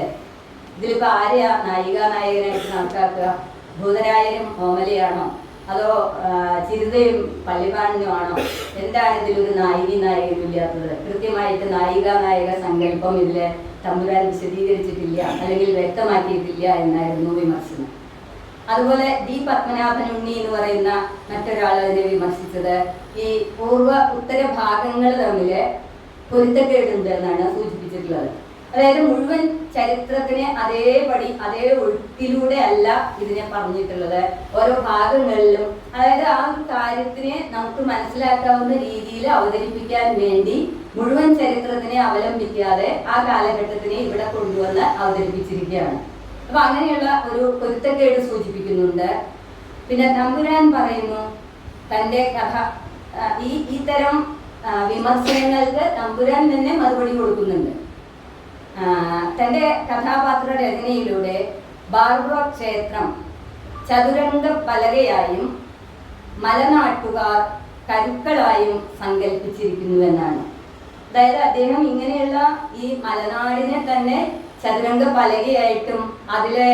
ഇതിലിപ്പോ ആരെയാ നായികാനായകനായിട്ട് കണക്കാക്കുക? ഭൂതരായരും ഓമലയാണോ, അതോ ചിരിതയും പള്ളിപ്പാണിനും ആണോ? എന്താണ് ഇതിലൊരു നായകനും ഇല്ലാത്തത്? കൃത്യമായിട്ട് നായികാനായക സങ്കല്പം ഇതിലെ തമ്പുരാൻ വിശദീകരിച്ചിട്ടില്ല, അല്ലെങ്കിൽ വ്യക്തമാക്കിയിട്ടില്ല എന്നായിരുന്നു വിമർശനം. അതുപോലെ ഡി പത്മനാഭനുണ്ണി എന്ന് പറയുന്ന മറ്റൊരാൾ അതിനെ വിമർശിച്ചത് ഈ പൂർവ്വ ഉത്തര ഭാഗങ്ങൾ തമ്മിൽ പൊരുത്തക്കേടുണ്ട് എന്നാണ് സൂചിപ്പിച്ചിട്ടുള്ളത്. അതായത് മുഴുവൻ ചരിത്രത്തിനെ അതേപടി അതേ ഒഴുക്കിലൂടെ അല്ല ഇതിനെ പറഞ്ഞിട്ടുള്ളത്. ഓരോ ഭാഗങ്ങളിലും, അതായത് ആ ഒരു കാര്യത്തിനെ നമുക്ക് മനസ്സിലാക്കാവുന്ന രീതിയിൽ അവതരിപ്പിക്കാൻ വേണ്ടി മുഴുവൻ ചരിത്രത്തിനെ അവലംബിക്കാതെ ആ കാലഘട്ടത്തിനെ ഇവിടെ കൊണ്ടുവന്ന് അവതരിപ്പിച്ചിരിക്കുകയാണ്. അപ്പൊ അങ്ങനെയുള്ള ഒരു പൊരുത്തക്കേട് സൂചിപ്പിക്കുന്നുണ്ട്. പിന്നെ തമ്പുരാൻ പറയുന്നു തൻ്റെ കഥ ഇത്തരം വിമർശനങ്ങൾക്ക് തമ്പുരാൻ തന്നെ മറുപടി കൊടുക്കുന്നുണ്ട്. തൻ്റെ കഥാപാത്ര രചനയിലൂടെ ബാർബ ക്ഷേത്രം ചതുരംഗ പലകയായും മലനാട്ടുകാർ കരുക്കളായും സങ്കല്പിച്ചിരിക്കുന്നുവെന്നാണ്. അതായത് അദ്ദേഹം ഇങ്ങനെയുള്ള ഈ മലനാടിനെ തന്നെ ചതുരംഗ പലകയായിട്ടും അതിലെ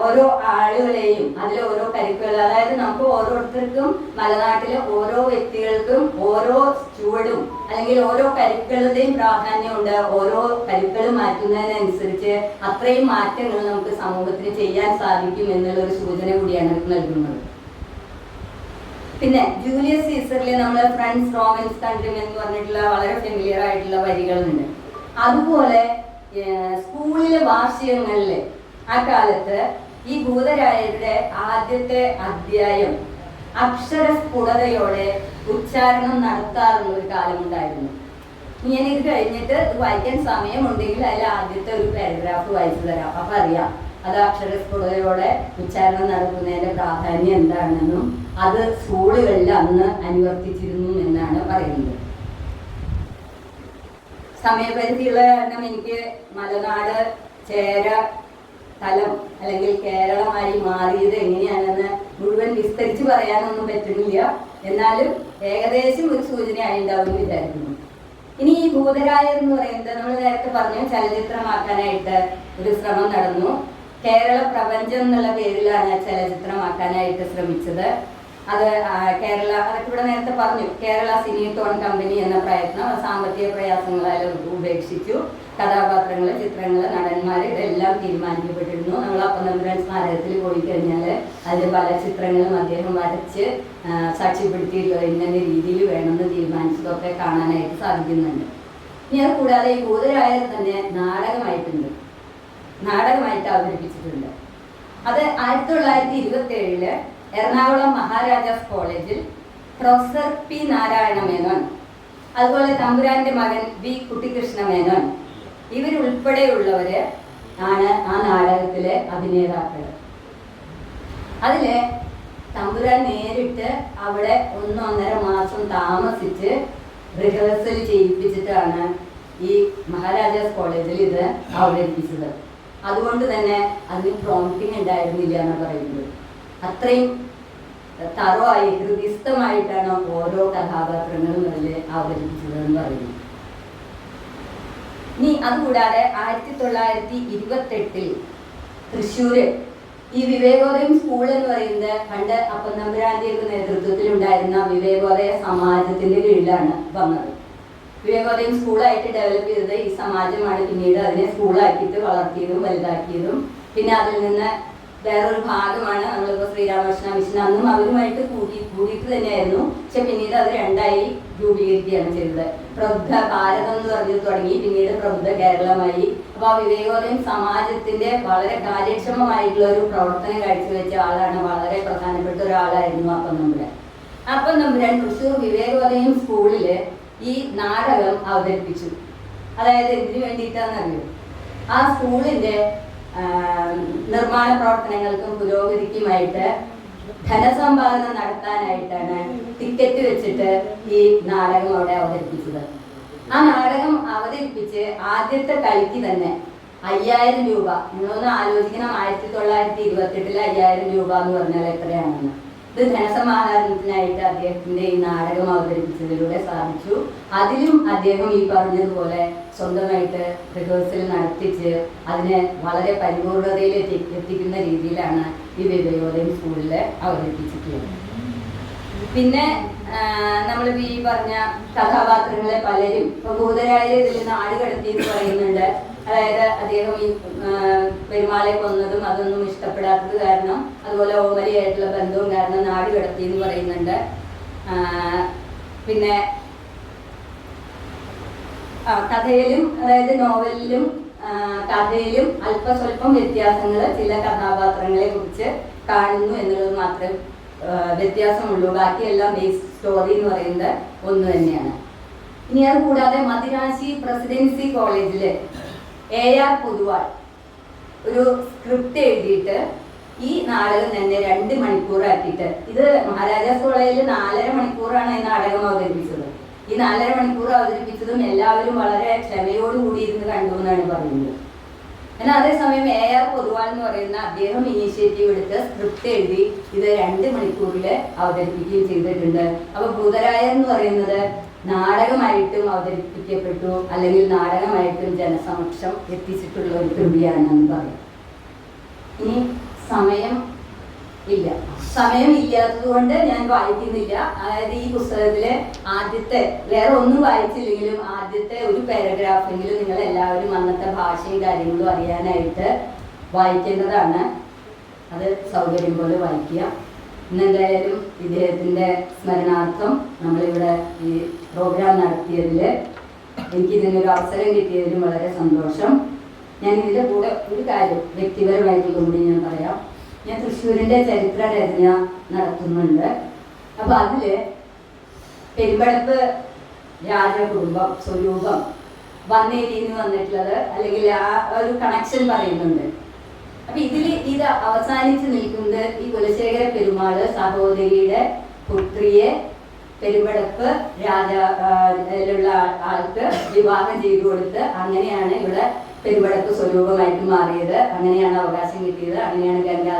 ഓരോ ആളുകളെയും അതിലെ ഓരോ കരുക്കൾ, അതായത് നമുക്ക് ഓരോരുത്തർക്കും മലനാട്ടിലെ ഓരോ വ്യക്തികൾക്കും ഓരോ ചുവടും അല്ലെങ്കിൽ ഓരോ കരുക്കളുടെയും പ്രാധാന്യമുണ്ട്. ഓരോ കരുക്കൾ മാറ്റുന്നതിനനുസരിച്ച് അത്രയും മാറ്റങ്ങൾ നമുക്ക് സമൂഹത്തിന് ചെയ്യാൻ സാധിക്കും എന്നുള്ള ഒരു സൂചന കൂടിയാണ് നൽകുന്നത്. പിന്നെ ജൂലിയസ് സീസറിലെ നമ്മൾ ഫ്രണ്ട്സ് റോമൻസ് കൺട്രിമെൻ എന്ന് പറഞ്ഞിട്ടുള്ള വളരെ ഫെമിലിയർ ആയിട്ടുള്ള വരികളുണ്ട്. അതുപോലെ സ്കൂളിലെ വാർഷികങ്ങളിൽ ആ കാലത്ത് ഈ ഭൂതരായരുടെ ആദ്യത്തെ അധ്യായം അക്ഷരസ്ഫുടതയോടെ ഉച്ചാരണം നടത്താറുള്ള ഒരു കാലമുണ്ടായിരുന്നു. ഞാനിത് കഴിഞ്ഞിട്ട് വായിക്കാൻ സമയമുണ്ടെങ്കിൽ അതിൽ ആദ്യത്തെ ഒരു പാരഗ്രാഫ് വായിച്ചു തരാം. അപ്പൊ അറിയാം അത് അക്ഷരസ്ഫുടതയോടെ ഉച്ചാരണം നടത്തുന്നതിന്റെ പ്രാധാന്യം എന്താണെന്നും അത് സ്കൂളുകളിൽ അന്ന് അനുവർത്തിച്ചിരുന്നു എന്നാണ് പറയുന്നത്. സമയപരിധിയുള്ള കാരണം എനിക്ക് മലനാട്, ചേര, സ്ഥലം അല്ലെങ്കിൽ കേരളമായി മാറിയത് എങ്ങനെയാണെന്ന് മുഴുവൻ വിസ്തരിച്ച് പറയാനൊന്നും പറ്റുന്നില്ല. എന്നാലും ഏകദേശം ഒരു സൂചനയായി ഉണ്ടാവുമെന്ന് വിചാരിക്കുന്നു. ഇനി ഈ ഭൂതരായർ എന്ന് പറയുന്നത് നമ്മൾ നേരത്തെ പറഞ്ഞു, ചലച്ചിത്രമാക്കാനായിട്ട് ഒരു ശ്രമം നടന്നു. കേരള പ്രപഞ്ചം എന്നുള്ള പേരിലാണ് ചലച്ചിത്രമാക്കാനായിട്ട് ശ്രമിച്ചത്. അത് കേരള, അതൊക്കെ ഇവിടെ നേരത്തെ പറഞ്ഞു, കേരള സിനിത്തോൺ കമ്പനി എന്ന പ്രയത്നം സാമ്പത്തിക പ്രയാസങ്ങളാൽ ഉപേക്ഷിച്ചു. കഥാപാത്രങ്ങൾ, ചിത്രങ്ങൾ, നടന്മാർ ഇതെല്ലാം തീരുമാനിക്കപ്പെട്ടിരുന്നു. നമ്മൾ അപ്പനമ്പുരാൻ സ്മാരകത്തിൽ പോയി കഴിഞ്ഞാൽ അതിൽ പല ചിത്രങ്ങളും അദ്ദേഹം വരച്ച് സാക്ഷ്യപ്പെടുത്തിയിട്ടുള്ളത് ഇന്ന രീതിയിൽ വേണമെന്ന് തീരുമാനിച്ചതൊക്കെ കാണാനായിട്ട് സാധിക്കുന്നുണ്ട്. ഇനി അത് കൂടാതെ ഈ ഭൂതരായർ തന്നെ നാടകമായിട്ട് അവതരിപ്പിച്ചിട്ടുണ്ട്. അത് 1927 എറണാകുളം മഹാരാജാസ് കോളേജിൽ പ്രൊഫസർ പി നാരായണ മേനോൻ, അതുപോലെ തമ്പുരാന്റെ മകൻ വി കുട്ടിക്കൃഷ്ണ മേനോൻ, ഇവരുൾപ്പെടെയുള്ളവര് ആണ് ആ നാടകത്തിലെ അഭിനേതാക്കൾ. അതില് തമ്പുരാൻ നേരിട്ട് അവിടെ 1-1.5 മാസം താമസിച്ച് റിഹേഴ്സൽ ചെയ്യിപ്പിച്ചിട്ടാണ് ഈ മഹാരാജാസ് കോളേജിൽ ഇത് അവതരിപ്പിച്ചത്. അതുകൊണ്ട് തന്നെ അതിന് പ്രോംപ്റ്റിംഗ് ഉണ്ടായിരുന്നില്ല എന്ന് പറയുന്നത്. അത്രയും തറവായി ഹൃദിസ്ഥമായിട്ടാണ് ഓരോ കഥാപാത്രങ്ങളും അതിൽ അവതരിപ്പിച്ചതെന്ന് പറയുന്നു. ഇനി അതുകൂടാതെ 1928 തൃശ്ശൂര് ഈ വിവേകോദയം സ്കൂൾ എന്ന് പറയുന്നത് പണ്ട് അപ്പനമ്പുരാന്റെയൊക്കെ നേതൃത്വത്തിൽ ഉണ്ടായിരുന്ന വിവേകോദയ സമാജത്തിന്റെ കീഴിലാണ് വന്നത്. വിവേകോദയം സ്കൂളായിട്ട് ഡെവലപ്പ് ചെയ്തത് ഈ സമാജമാണ്. പിന്നീട് അതിനെ സ്കൂളാക്കിയിട്ട് വളർത്തിയതും വലുതാക്കിയതും. പിന്നെ അതിൽ നിന്ന് വേറൊരു ഭാഗമാണ് നമ്മളിപ്പോൾ ശ്രീരാമകൃഷ്ണ മിഷൻ, അന്നും അവരുമായിട്ട് കൂടിയിട്ട് തന്നെയായിരുന്നു. പക്ഷെ പിന്നീട് അത് 2ആയി രൂപീകരിക്കുകയാണ് ചെയ്തത്. പ്രബുദ്ധ ഭാരതം എന്ന് പറഞ്ഞു തുടങ്ങി, പിന്നീട് പ്രബുദ്ധ കേരളമായി. അപ്പോൾ ആ വിവേകോദയം സമാജത്തിന്റെ വളരെ കാര്യക്ഷമമായിട്ടുള്ള ഒരു പ്രവർത്തനം കാഴ്ചവെച്ച ആളാണ്, വളരെ പ്രധാനപ്പെട്ട ഒരാളായിരുന്നു അപ്പനമ്പുരാൻ. അപ്പനമ്പുരാൻ തൃശ്ശൂർ വിവേകോദയം സ്കൂളില് ഈ നാടകം അവതരിപ്പിച്ചു. അതായത് എന്തിനു വേണ്ടിയിട്ടാണെന്നറിയോ? ആ സ്കൂളിന്റെ നിർമ്മാണ പ്രവർത്തനങ്ങൾക്കും പുരോഗതിക്കുമായിട്ട് ധനസമ്പാദന നടത്താനായിട്ടാണ് ടിക്കറ്റ് വെച്ചിട്ട് ഈ നാടകം അവിടെ അവതരിപ്പിച്ചത്. ആ നാടകം അവതരിപ്പിച്ച് ആദ്യത്തെ കളിക്ക് തന്നെ 5000 രൂപ. നിങ്ങളൊന്ന് ആലോചിക്കണം, 1928 5000 രൂപ എന്ന് പറഞ്ഞാൽ എത്രയാണെന്ന്. ഇത് ധനസമാഹരണത്തിനായിട്ട് അദ്ദേഹത്തിന്റെ ഈ നാടകം അവതരിപ്പിച്ചതിലൂടെ സാധിച്ചു. അതിലും അദ്ദേഹം ഈ പറഞ്ഞതുപോലെ സ്വന്തമായിട്ട് റിഹേഴ്സൽ നടത്തിച്ച് അതിനെ വളരെ പരിപൂർണതയിൽ എത്തിക്കുന്ന രീതിയിലാണ് ഈ വിവേകോദയം സ്കൂളിൽ അവതരിപ്പിച്ചിട്ടുള്ളത്. പിന്നെ നമ്മളിപ്പോൾ ഈ പറഞ്ഞ കഥാപാത്രങ്ങളെ പലരും ഇപ്പൊ ഭൂതരായ ഇതിൽ നാട് കടത്തി എന്ന് പറയുന്നുണ്ട്. അതായത് അദ്ദേഹം ഈ പെരുമാളെ കൊന്നതും അതൊന്നും ഇഷ്ടപ്പെടാത്തത് കാരണം, അതുപോലെ ഓമലിയായിട്ടുള്ള ബന്ധവും കാരണം നാട് കടത്തി എന്ന് പറയുന്നുണ്ട്. പിന്നെ കഥയിലും, അതായത് നോവലിലും കഥയിലും അല്പസ്വല്പം വ്യത്യാസങ്ങൾ ചില കഥാപാത്രങ്ങളെ കുറിച്ച് കാണുന്നു എന്നുള്ളത് മാത്രമേ വ്യത്യാസമുള്ളൂ. ബാക്കിയെല്ലാം ബേസ് സ്റ്റോറി എന്ന് പറയുന്നത് ഒന്ന് തന്നെയാണ്. ഇനി അത് കൂടാതെ മദിരാശി പ്രസിഡൻസി കോളേജില് AR പൊതുവാൾ ഒരു സ്ക്രിപ്റ്റ് എഴുതിയിട്ട് ഈ നാടകം തന്നെ 2 മണിക്കൂറാക്കിയിട്ട്, ഇത് മഹാരാജാസ് കോളേജിൽ 4.5 മണിക്കൂറാണ് ഈ നാടകം അവതരിപ്പിച്ചത്. ഈ 4.5 മണിക്കൂർ അവതരിപ്പിച്ചതും എല്ലാവരും വളരെ ക്ഷമയോടുകൂടി ഇരുന്ന് കണ്ടു എന്നാണ് പറയുന്നത്. എന്നാൽ അതേസമയം AR പൊതുവാൾ എന്ന് പറയുന്ന അദ്ദേഹം ഇനീഷ്യേറ്റീവ് എടുത്ത് സ്ക്രിപ്റ്റ് എഴുതി ഇത് 2 മണിക്കൂറിൽ അവതരിപ്പിക്കുകയും ചെയ്തിട്ടുണ്ട്. അപ്പൊ ഭൂതരായർ എന്ന് പറയുന്നത് നാടകമായിട്ടും അവതരിപ്പിക്കപ്പെട്ടു, അല്ലെങ്കിൽ നാടകമായിട്ടും ജനസമക്ഷം എത്തിച്ചിട്ടുള്ള ഒരു കൃതിയാണെന്ന് പറയാം. ഇനി സമയം ഇല്ലാത്തത് കൊണ്ട് ഞാൻ വായിക്കുന്നില്ല. അതായത് ഈ പുസ്തകത്തിലെ ആദ്യത്തെ, വേറെ ഒന്നും വായിച്ചില്ലെങ്കിലും ആദ്യത്തെ ഒരു പാരഗ്രാഫെങ്കിലും നിങ്ങൾ എല്ലാവരും അന്നത്തെ ഭാഷയും കാര്യങ്ങളും അറിയാനായിട്ട് വായിക്കേണ്ടതാണ്. അത് സൗകര്യം പോലെ വായിക്കുക. ഇന്നെന്തായാലും ഇദ്ദേഹത്തിൻ്റെ സ്മരണാർത്ഥം നമ്മളിവിടെ ഈ പ്രോഗ്രാം നടത്തിയതിൽ എനിക്കിതിനൊരു അവസരം കിട്ടിയതിലും വളരെ സന്തോഷം. ഞാൻ ഇതിൻ്റെ കൂടെ ഒരു കാര്യം വ്യക്തിപരമായിട്ടുള്ള കൂടി ഞാൻ പറയാം. ഞാൻ തൃശ്ശൂരിൻ്റെ ചരിത്ര രചന നടത്തുന്നുണ്ട്. അപ്പോൾ അതിൽ പെരുമ്പടപ്പ് രാജകുടുംബം സ്വരൂപം വന്നേരിന്ന് വന്നിട്ടുള്ളത്, അല്ലെങ്കിൽ ആ ഒരു കണക്ഷൻ പറയുന്നുണ്ട്. അപ്പൊ ഇത് അവസാനിച്ച് നിൽക്കുന്നത് ഈ കുലശേഖര പെരുമാള് സഹോദരിയുടെ പുത്രിയെ പെരുമ്പടപ്പ് രാജാവിലുള്ള ആൾക്ക് വിവാഹം ചെയ്തു കൊടുത്ത് അങ്ങനെയാണ് ഇവിടെ പെരുമ്പടപ്പ് സ്വരൂപമായിട്ട് മാറിയത്. അങ്ങനെയാണ് അവകാശം കിട്ടിയത്. അങ്ങനെയാണ്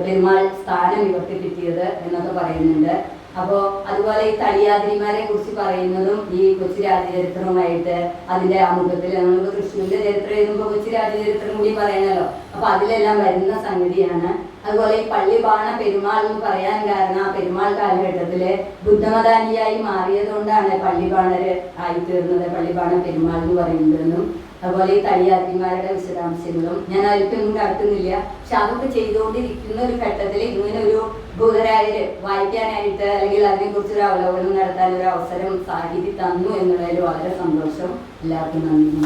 പെരുമാൾ സ്ഥാനം ഇവർക്ക് കിട്ടിയത് എന്നൊക്കെ പറയുന്നുണ്ട്. അപ്പോൾ അതുപോലെ ഈ തളിയാതിരിമാരെ കുറിച്ച് പറയുന്നതും ഈ കൊച്ചി രാജചരിത്രവുമായിട്ട് അതിന്റെ ആമുഖത്തിൽ നമ്മളിപ്പോൾ തൃശ്ശൂരിന്റെ ചരിത്രം എഴുതുമ്പോൾ കൊച്ചി രാജചരിത്രം കൂടി പറയണല്ലോ. അപ്പൊ അതിലെല്ലാം വരുന്ന സംഗതിയാണ്. അതുപോലെ ഈ പള്ളിബാണ പെരുമാൾ എന്ന് പറയാൻ കാരണം ആ പെരുമാൾ കാലഘട്ടത്തില് ബുദ്ധമതാനിയായി മാറിയത് കൊണ്ടാണ് പള്ളിബാണര് ആയിത്തീർന്നത്, പള്ളിബാണ പെരുമാൾ എന്ന് പറയുന്നതെന്നും. അതുപോലെ ഈ തളിയാതിരിമാരുടെ വിശദാംശങ്ങളും ഞാൻ അതിലേക്കൊന്നും കടത്തുന്നില്ല. പക്ഷെ അതൊക്കെ ചെയ്തുകൊണ്ടിരിക്കുന്ന ഒരു ഘട്ടത്തിൽ ഇങ്ങനെ ഒരു ഭൂതരായര് വായിക്കാനായിട്ട് അല്ലെങ്കിൽ അതിനെക്കുറിച്ചൊരു അവലോകനം നടത്താൻ ഒരു അവസരം സാഹിതി തന്നു എന്നുള്ളതിൽ വളരെ സന്തോഷം. എല്ലാവർക്കും നന്ദി.